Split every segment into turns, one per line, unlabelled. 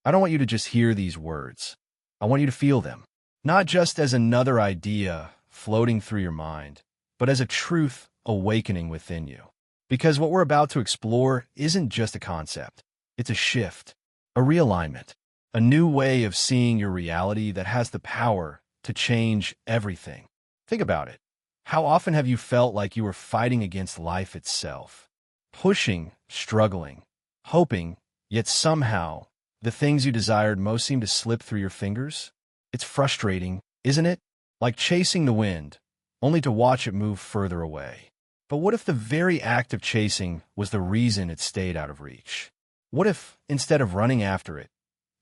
I don't want you to just hear these words. I want you to feel them, not just as another idea floating through your mind, but as a truth awakening within you. Because what we're about to explore isn't just a concept. It's a shift, a realignment, a new way of seeing your reality that has the power to change everything. Think about it. How often have you felt like you were fighting against life itself? Pushing, struggling, hoping, yet somehow the things you desired most seem to slip through your fingers? It's frustrating, isn't it? Like chasing the wind, only to watch it move further away. But what if the very act of chasing was the reason it stayed out of reach? What if, instead of running after it,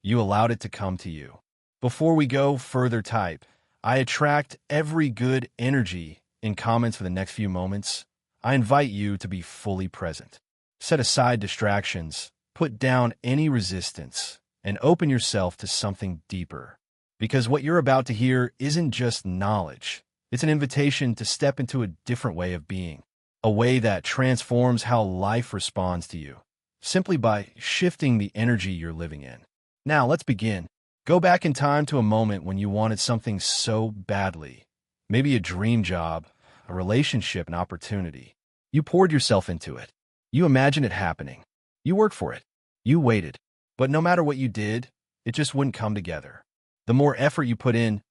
you allowed it to come to you? Before we go further, type, I attract every good energy in comments for the next few moments. I invite you to be fully present. Set aside distractions, put down any resistance, and open yourself to something deeper. Because what you're about to hear isn't just knowledge. It's an invitation to step into a different way of being, a way that transforms how life responds to you, simply by shifting the energy you're living in. Now, let's begin. Go back in time to a moment when you wanted something so badly. Maybe a dream job, a relationship, an opportunity. You poured yourself into it. You imagined it happening. You worked for it. You waited. But no matter what you did, it just wouldn't come together. The more effort you put in,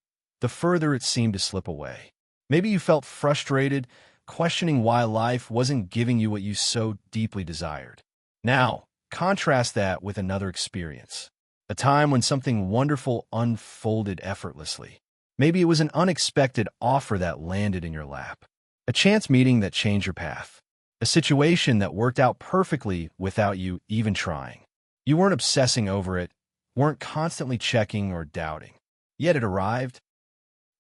the further it seemed to slip away. Maybe you felt frustrated, questioning why life wasn't giving you what you so deeply desired. Now, contrast that with another experience. A time when something wonderful unfolded effortlessly. Maybe it was an unexpected offer that landed in your lap. A chance meeting that changed your path. A situation that worked out perfectly without you even trying. You weren't obsessing over it, weren't constantly checking or doubting. Yet it arrived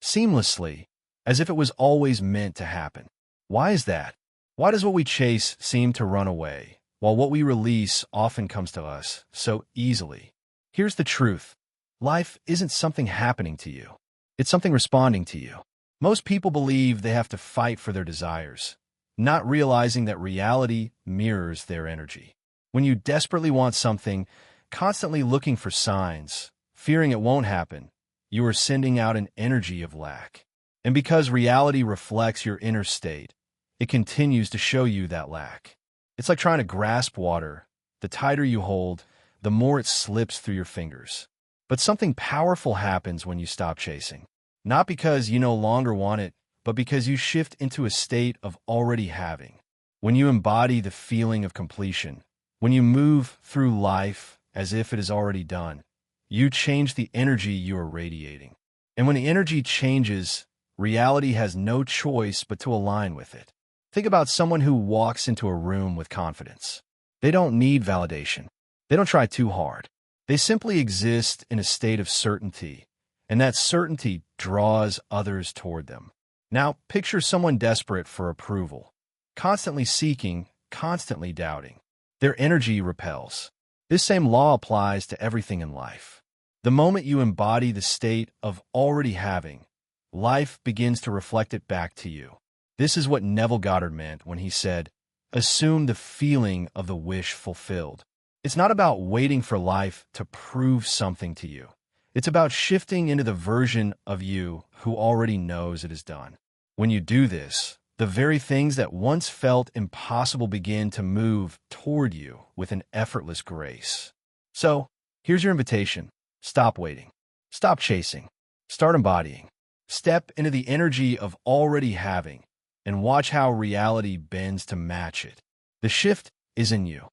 seamlessly, as if it was always meant to happen. Why is that? Why does what we chase seem to run away, while what we release often comes to us so easily? Here's the truth. Life isn't something happening to you. It's something responding to you. Most people believe they have to fight for their desires, not realizing that reality mirrors their energy. When you desperately want something, constantly looking for signs, fearing it won't happen, you are sending out an energy of lack. And because reality reflects your inner state, it continues to show you that lack. It's like trying to grasp water. The tighter you hold, the more it slips through your fingers. But something powerful happens when you stop chasing. Not because you no longer want it, but because you shift into a state of already having. When you embody the feeling of completion, when you move through life as if it is already done, you change the energy you are radiating. And when the energy changes, reality has no choice but to align with it. Think about someone who walks into a room with confidence. They don't need validation. They don't try too hard. They simply exist in a state of certainty, and that certainty draws others toward them. Now, picture someone desperate for approval, constantly seeking, constantly doubting. Their energy repels. This same law applies to everything in life. The moment you embody the state of already having, life begins to reflect it back to you. This is what Neville Goddard meant when he said, assume the feeling of the wish fulfilled. It's not about waiting for life to prove something to you. It's about shifting into the version of you who already knows it is done. When you do this, the very things that once felt impossible begin to move toward you with an effortless grace. So, here's your invitation. Stop waiting. Stop chasing. Start embodying. Step into the energy of already having, and watch how reality bends to match it. The shift is in you.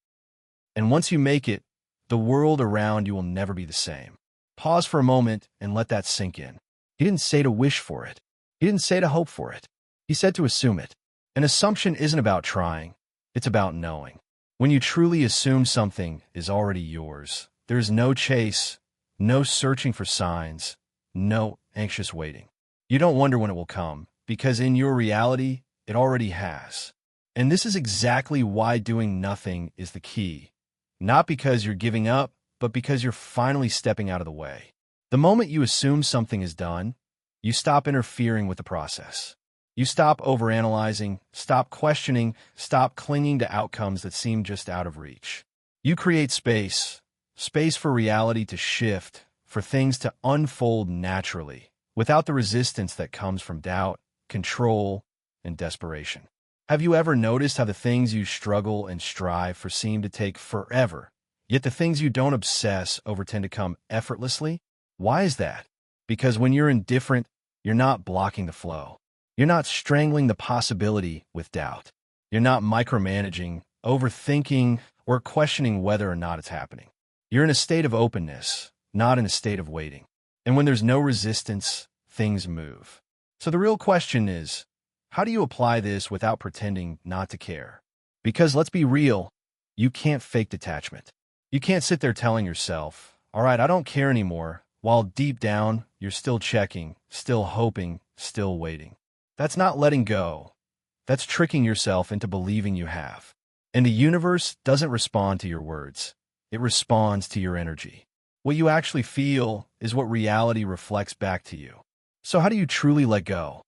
And once you make it, the world around you will never be the same. Pause for a moment and let that sink in. He didn't say to wish for it. He didn't say to hope for it. He said to assume it. An assumption isn't about trying. It's about knowing. When you truly assume something is already yours, there is no chase, no searching for signs, no anxious waiting. You don't wonder when it will come, because in your reality, it already has. And this is exactly why doing nothing is the key. Not because you're giving up, but because you're finally stepping out of the way. The moment you assume something is done, you stop interfering with the process. You stop overanalyzing, stop questioning, stop clinging to outcomes that seem just out of reach. You create space space for reality to shift, for things to unfold naturally, without the resistance that comes from doubt, control, and desperation. Have you ever noticed how the things you struggle and strive for seem to take forever, yet the things you don't obsess over tend to come effortlessly? Why is that? Because when you're indifferent, you're not blocking the flow. You're not strangling the possibility with doubt. You're not micromanaging, overthinking, or questioning whether or not it's happening. You're in a state of openness, not in a state of waiting. And when there's no resistance, things move. So the real question is, how do you apply this without pretending not to care? Because let's be real, you can't fake detachment. You can't sit there telling yourself, all right, I don't care anymore, while deep down, you're still checking, still hoping, still waiting. That's not letting go. That's tricking yourself into believing you have. And the universe doesn't respond to your words. It responds to your energy. What you actually feel is what reality reflects back to you. So how do you truly let go?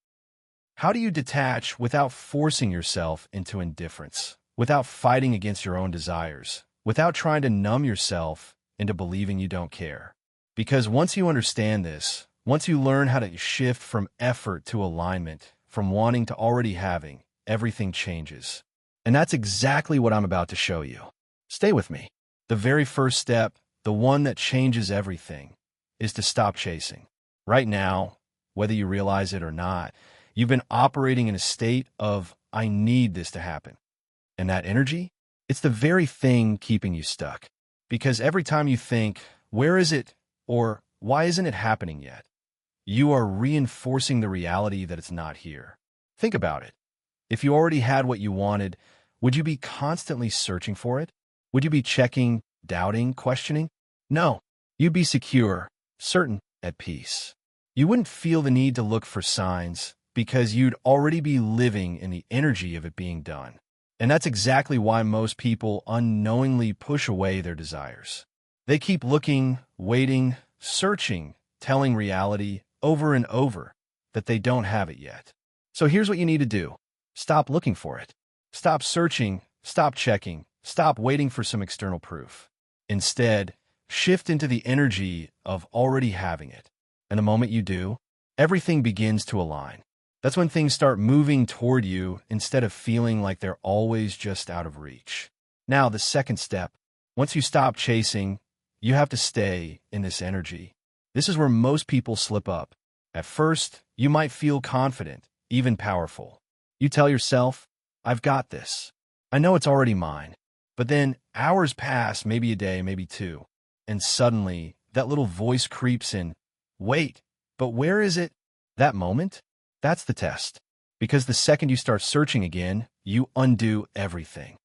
How do you detach without forcing yourself into indifference, without fighting against your own desires, without trying to numb yourself into believing you don't care? Because once you understand this, once you learn how to shift from effort to alignment, from wanting to already having, everything changes. And that's exactly what I'm about to show you. Stay with me. The very first step, the one that changes everything, is to stop chasing. Right now, whether you realize it or not, you've been operating in a state of, I need this to happen. And that energy, it's the very thing keeping you stuck. Because every time you think, where is it? Or why isn't it happening yet? You are reinforcing the reality that it's not here. Think about it. If you already had what you wanted, would you be constantly searching for it? Would you be checking, doubting, questioning? No. You'd be secure, certain, at peace. You wouldn't feel the need to look for signs because you'd already be living in the energy of it being done. And that's exactly why most people unknowingly push away their desires. They keep looking, waiting, searching, telling reality over and over that they don't have it yet. So here's what you need to do. Stop looking for it. Stop searching, stop checking, stop waiting for some external proof. Instead, shift into the energy of already having it. And the moment you do, everything begins to align. That's when things start moving toward you instead of feeling like they're always just out of reach. Now, the second step, once you stop chasing, you have to stay in this energy. This is where most people slip up. At first, you might feel confident, even powerful. You tell yourself, I've got this. I know it's already mine. But then hours pass, maybe a day, maybe two, and suddenly that little voice creeps in. Wait, but where is it? That moment? That's the test. Because the second you start searching again, you undo everything.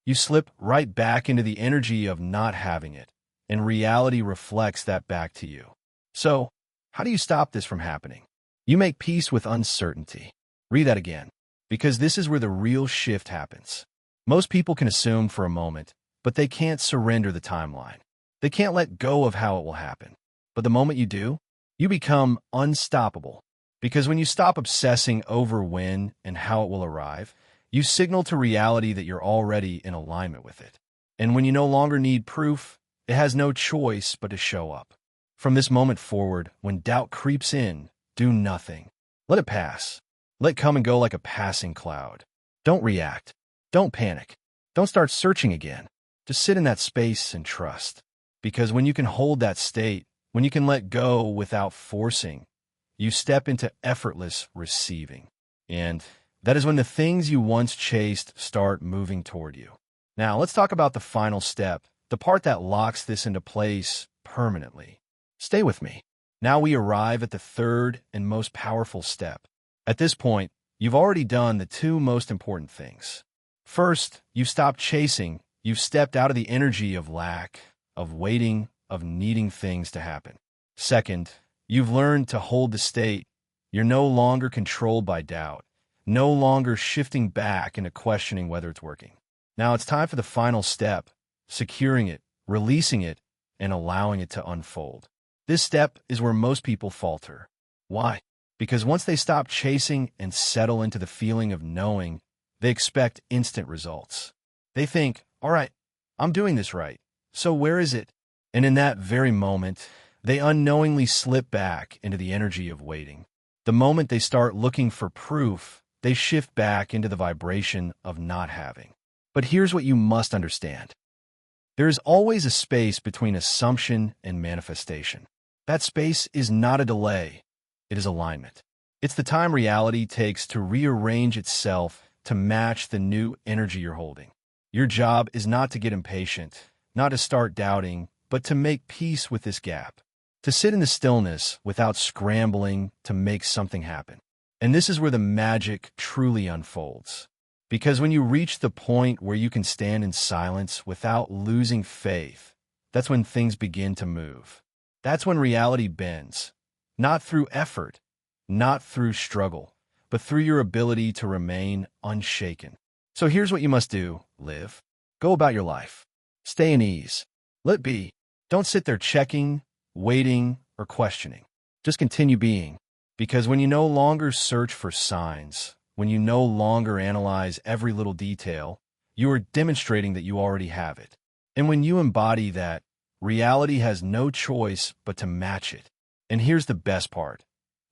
You slip right back into the energy of not having it, and reality reflects that back to you. So, how do you stop this from happening? You make peace with uncertainty. Read that again, because this is where the real shift happens. Most people can assume for a moment, but they can't surrender the timeline. They can't let go of how it will happen. But the moment you do, you become unstoppable. Because when you stop obsessing over when and how it will arrive, you signal to reality that you're already in alignment with it. And when you no longer need proof, it has no choice but to show up. From this moment forward, when doubt creeps in, do nothing. Let it pass. Let it come and go like a passing cloud. Don't react. Don't panic. Don't start searching again. Just sit in that space and trust. Because when you can hold that state, when you can let go without forcing, you step into effortless receiving. And that is when the things you once chased start moving toward you. Now, let's talk about the final step, the part that locks this into place permanently. Stay with me. Now we arrive at the third and most powerful step. At this point, you've already done the two most important things. First, you've stopped chasing. You've stepped out of the energy of lack, of waiting, of needing things to happen. Second, you've learned to hold the state. You're no longer controlled by doubt, no longer shifting back into questioning whether it's working. Now it's time for the final step, securing it, releasing it, and allowing it to unfold. This step is where most people falter. Why? Because once they stop chasing and settle into the feeling of knowing, they expect instant results. They think, all right, I'm doing this right. So where is it? And in that very moment, they unknowingly slip back into the energy of waiting. The moment they start looking for proof, they shift back into the vibration of not having. But here's what you must understand. There is always a space between assumption and manifestation. That space is not a delay, it is alignment. It's the time reality takes to rearrange itself to match the new energy you're holding. Your job is not to get impatient, not to start doubting, but to make peace with this gap. To sit in the stillness without scrambling to make something happen. And this is where the magic truly unfolds. Because when you reach the point where you can stand in silence without losing faith, that's when things begin to move. That's when reality bends. Not through effort, not through struggle, but through your ability to remain unshaken. So here's what you must do. Live. Go about your life. Stay in ease. Let be. Don't sit there checking, waiting, or questioning. Just continue being. Because when you no longer search for signs, when you no longer analyze every little detail, you are demonstrating that you already have it. And when you embody that, reality has no choice but to match it. And here's the best part.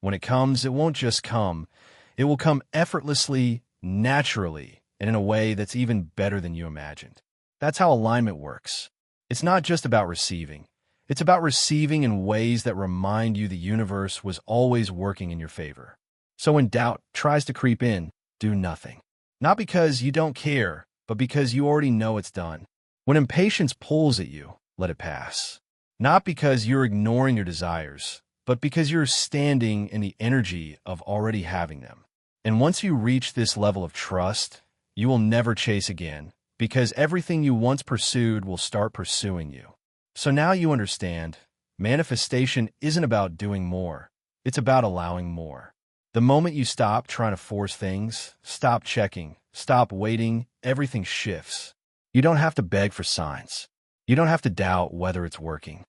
When it comes, it won't just come. It will come effortlessly, naturally, and in a way that's even better than you imagined. That's how alignment works. It's not just about receiving. It's about receiving in ways that remind you the universe was always working in your favor. So when doubt tries to creep in, do nothing. Not because you don't care, but because you already know it's done. When impatience pulls at you, let it pass. Not because you're ignoring your desires, but because you're standing in the energy of already having them. And once you reach this level of trust, you will never chase again, because everything you once pursued will start pursuing you. So now you understand, manifestation isn't about doing more. It's about allowing more. The moment you stop trying to force things, stop checking, stop waiting, everything shifts. You don't have to beg for signs. You don't have to doubt whether it's working.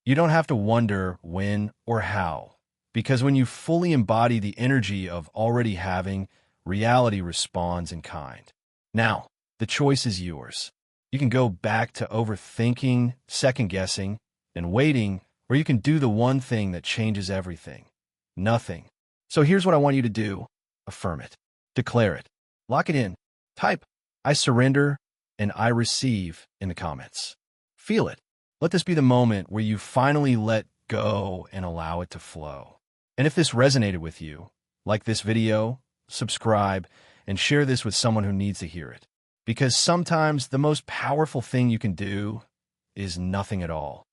You don't have to wonder when or how. Because when you fully embody the energy of already having, reality responds in kind. Now, the choice is yours. You can go back to overthinking, second-guessing, and waiting, or you can do the one thing that changes everything. Nothing. So here's what I want you to do. Affirm it. Declare it. Lock it in. Type, I surrender, and I receive in the comments. Feel it. Let this be the moment where you finally let go and allow it to flow. And if this resonated with you, like this video, subscribe, and share this with someone who needs to hear it. Because sometimes the most powerful thing you can do is nothing at all.